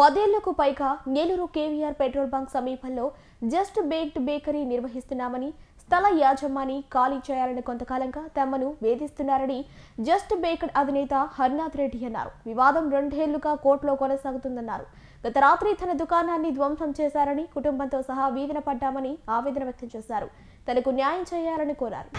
10 ఏళ్లకు పైగా Nellore KVR petrol bunk సమీపంలో జస్ట్ బేక్డ్ బేకరీ నిర్వహిస్తున్నామని, స్థల యాజమాని ఖాళీ చేయాలని కొంతకాలంగా తమను వేధిస్తున్నారని జస్ట్ బేక్డ్ అధినేత హర్నాథ్ రెడ్డి అన్నారు. వివాదం 2 ఏళ్లుగా కోర్టులో కొనసాగుతుందన్నారు. గత రాత్రి తన దుకాణాన్ని ధ్వంసం చేశారని, కుటుంబంతో సహా వీధిన పడ్డామని ఆవేదన వ్యక్తం చేశారు. తనకు న్యాయం చేయాలని కోరారు.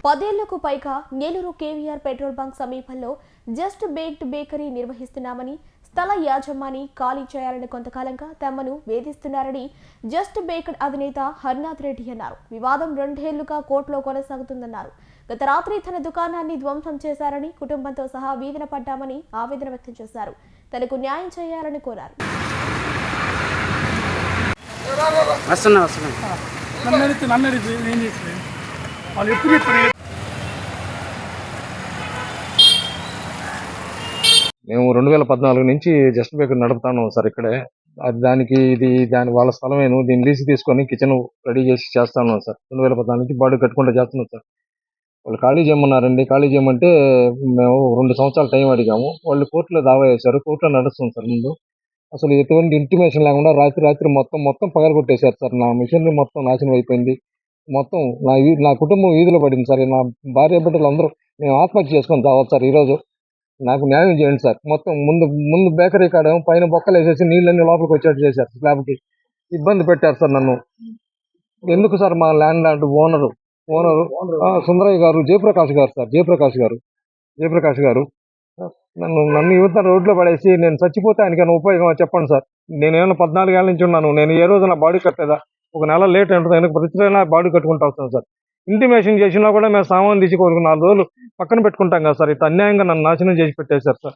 పదేళ్లకు పైగా నేలూరు కేవీఆర్ పెట్రోల్ బంక్ సమీపంలో జస్ట్ బేక్డ్ బేకరీ నిర్వహిస్తున్నామని, స్థల యాజమాని ఖాళీ చేయాలని కొంతకాలంగా తమను వేధిస్తున్నారని జస్ట్ బేక్డ్ అధినేత హర్నాథ్ రెడ్డి అన్నారు. వివాదం 2 ఏళ్లుగా కోర్టులో కొనసాగుతుందన్నారు. గత రాత్రి తన దుకాణాన్ని ధ్వంసం చేశారని, కుటుంబంతో సహా వీధిన పడ్డామని ఆవేదన వ్యక్తం చేశారు. తనకు న్యాయం చేయాలని కోరారు. మేము 2014 నుంచి జస్ట్ బేకరీ నడుపుతాను సార్. ఇక్కడే దాని వాళ్ళ స్థలమేను. దీన్ని లీజు తీసుకొని కిచెన్ రెడీ చేసి చేస్తాను సార్. 2014 నుంచి బాడీ కట్టుకుంటూ చేస్తున్నాం సార్. వాళ్ళు ఖాళీ చేయమన్నారండి. ఖాళీ చేయమంటే మేము 2 సంవత్సరాలు టైం అడిగాము. వాళ్ళు కోర్టులో దావా వేశారు. కోర్టులో నడుస్తుంది సార్. ముందు అసలు ఎటువంటి ఇంటిమేషన్ లేకుండా రాత్రి మొత్తం పగలగొట్టేశారు సార్. నా మిషనరీ మొత్తం నాశనం అయిపోయింది. మొత్తం నా కుటుంబం వీధిలో పడింది సార్. నా భార్య బిడ్డలు అందరూ మేము ఆత్మహత్య చేసుకొని తావచ్చు సార్. ఈరోజు నాకు న్యాయం చేయండి సార్. మొత్తం ముందు బేకరీ కాడ పైన బొక్కలు వేసేసి నీళ్ళన్నీ లోపలికి వచ్చేట్టు చేశారు. స్లాబ్కి ఇబ్బంది పెట్టారు సార్ నన్ను. ఎందుకు సార్ మా ల్యాండ్ ఓనరు సుందరయ్య గారు, జయప్రకాష్ గారు సార్. జయప్రకాష్ గారు నన్ను యువత రోడ్లో పడేసి నేను చచ్చిపోతే ఆయనకైనా ఉపయోగం చెప్పండి సార్. నేనేమైనా 14 ఏళ్ళ నుంచి ఉన్నాను. నేను ఏ రోజు నా బాడీ కట్టేదా? ఒక నెల లేట్ ఉంటుంది. ఆయనకు ప్రతిదైనా బాడీ కట్టుకుంటూ వస్తాను సార్. ఇంటిమేషన్ చేసినా కూడా మేము సామాన్ తీసి 4 రోజులు పక్కన పెట్టుకుంటాం కదా సార్. ఇట్లా అన్యాయంగా నన్ను నాశనం చేసి పెట్టేశారు సార్.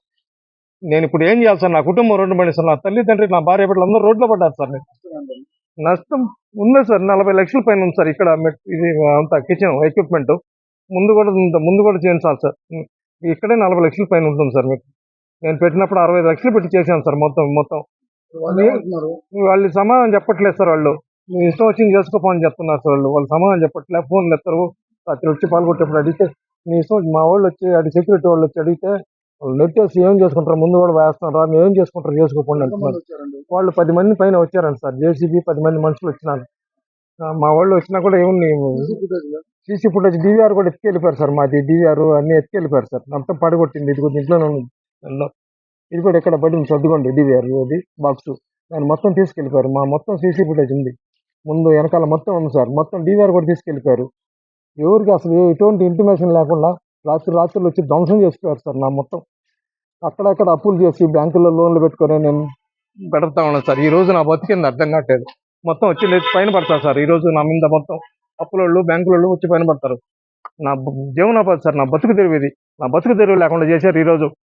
నేను ఇప్పుడు ఏం చేయాలి సార్? నా కుటుంబం రోడ్డు పడి సార్. నా తల్లిదండ్రి, నా భార్య బిడ్డలు అందరూ రోడ్లో పడ్డారు సార్. నష్టం ఉంది సార్. 40 లక్షల పైన ఉంది సార్. ఇక్కడ ఇది అంతా కిచెన్ ఎక్విప్మెంట్ ముందు కూడా చేయించాలి సార్. ఇక్కడే 40 లక్షల పైన ఉంటుంది సార్. మీకు నేను పెట్టినప్పుడు 65 లక్షలు పెట్టి చేశాను సార్. మొత్తం వాళ్ళు సమాధానం చెప్పట్లేదు సార్. వాళ్ళు మీ ఇష్టం వచ్చింది చేసుకోపోని చెప్తున్నారు సార్. వాళ్ళు సమాధానం చెప్పట్లేదు. ఫోన్లు ఎత్తారు. రాత్రి వచ్చి పాల్గొట్టేప్పుడు అడిగితే మీ ఇష్టం. మా వాళ్ళు వచ్చి సెక్యూరిటీ వాళ్ళు వచ్చి అడిగితే వాళ్ళు నెట్టేసి ఏం చేసుకుంటారు, ముందు కూడా వేస్తున్నారు, మేము ఏం చేసుకుంటారు చేసుకోపోండి అంటున్నారు. వాళ్ళు 10 మంది పైన వచ్చారంట సార్. జేసీబీ 10 మంది మనుషులు వచ్చినారు. మా వాళ్ళు వచ్చినా కూడా ఏముంది, సీసీ ఫుటేజ్ డీవీఆర్ కూడా ఎత్తుకెళ్ళిపోయారు సార్. మాది డీవీఆర్ అన్ని ఎత్తుకెళ్ళిపోయారు సార్. మొత్తం పడగొట్టింది. ఇది ఇంట్లోనే ఉంది. ఇది కూడా ఎక్కడ పడింది సర్దుకోండి. డీవీఆర్ అది బాక్స్ దాన్ని మొత్తం తీసుకెళ్ళిపోయారు. మా మొత్తం సీసీ ఫుటేజ్ ఉంది. ముందు వెనకాల మొత్తం ఉంది సార్. మొత్తం డీవీఆర్ కూడా తీసుకెళ్ళిపోయారు. ఎవరికి అసలు ఎటువంటి ఇంటిమేషన్ లేకుండా రాత్రులు వచ్చి ధ్వంసం చేసిపోయారు సార్. నా మొత్తం అక్కడక్కడ అప్పులు చేసి బ్యాంకుల్లో లోన్లు పెట్టుకొని నేను గడుపుతా ఉన్నాను సార్. ఈ రోజు నా బతికింది అర్థం కావట్లేదు. మొత్తం వచ్చి పైన పడతారు సార్. ఈ రోజు నా మీద మొత్తం అప్పులోళ్ళు, బ్యాంకులోళ్ళు వచ్చి పైన పడతారు. నా జీవనోపాధి సార్. నా బతుకు తెరువు ఇది. నా బతుకు తెరువు లేకుండా చేశారు ఈరోజు.